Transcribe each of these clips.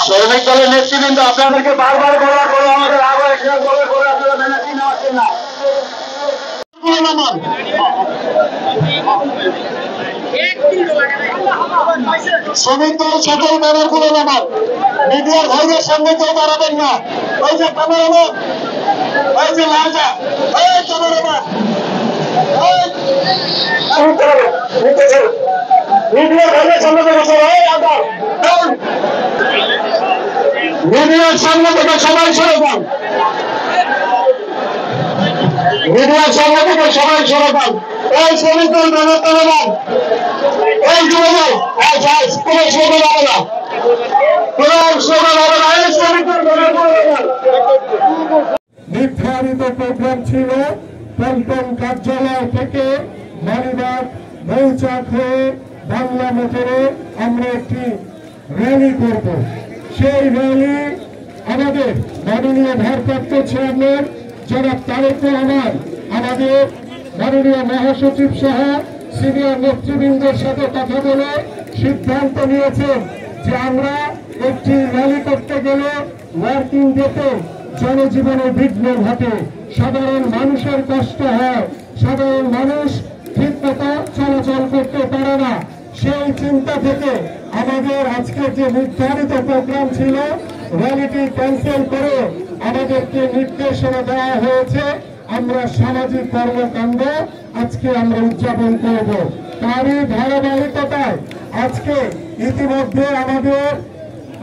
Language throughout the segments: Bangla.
শ্রমিক দলের নেতৃবৃন্দ আপনাদেরকে বারবার বলা করে আমাদের আবার করে আপনারা মেনে নেওয়াচ্ছেন না। শ্রমিক দল সকল ব্যানার গুলো নামান, মিডিয়ার ভাইদের সামনে কেউ দাঁড়াবেন না। ওই যে ক্যামেরাম্যান, ওই যে লাজা, ওই ক্যামেরাম্যান, মিডিয়ার ভাইদের সামনে থেকে মিডিয়ার সামনে থেকে সবাই সরে যান, মিডিয়ার সামনে থেকে সবাই সরে যান। এই শ্রমিক দল ব্যানার তুলে নেন, এই তুলে নেন, কোনো স্লোগান হবে না, কোনো স্লোগান হবে না। এই শ্রমিক দল ব্যানার তুলে নেন। নির্ধারিত প্রোগ্রাম ছিল পল্টন কার্যালয় থেকে মালিবাগ মৌচাক হয়ে বাংলা মোটরে আমরা একটি র্যালি করব। সেই র্যালি আমাদের মাননীয় ভারপ্রাপ্ত চেয়ারম্যান জনাব তারেক রহমান আমাদের মাননীয় মহাসচিব সহ সিনিয়র নেতৃবৃন্দের সাথে কথা বলে সিদ্ধান্ত নিয়েছেন যে আমরা একটি র্যালি করতে গেলে ওয়ার্কিং ডেতে জনজীবনে বিঘ্ন ঘটে, সাধারণ মানুষের কষ্ট হয়, সাধারণ মানুষ ঠিকমতো চলাচল করতে পারে না। সেই চিন্তা থেকে আমাদের আজকে যে নির্ধারিত প্রোগ্রাম ছিল র্যালিটি ক্যান্সেল করে আমাদেরকে নির্দেশনা দেওয়া হয়েছে আমরা সামাজিক কর্মকাণ্ড আজকে আমরা উদযাপন করব। তারই ধারাবাহিকতায় আজকে ইতিমধ্যে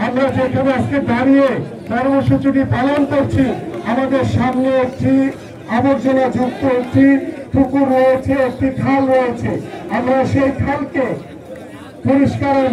আমরা যেখানে আজকে দাঁড়িয়ে কর্মসূচিটি পালন করছি আমাদের সামনে একটি আবর্জনা যুক্ত একটি পুকুর রয়েছে, একটি খাল রয়েছে। আমরা সেই খালকে পরিষ্কারের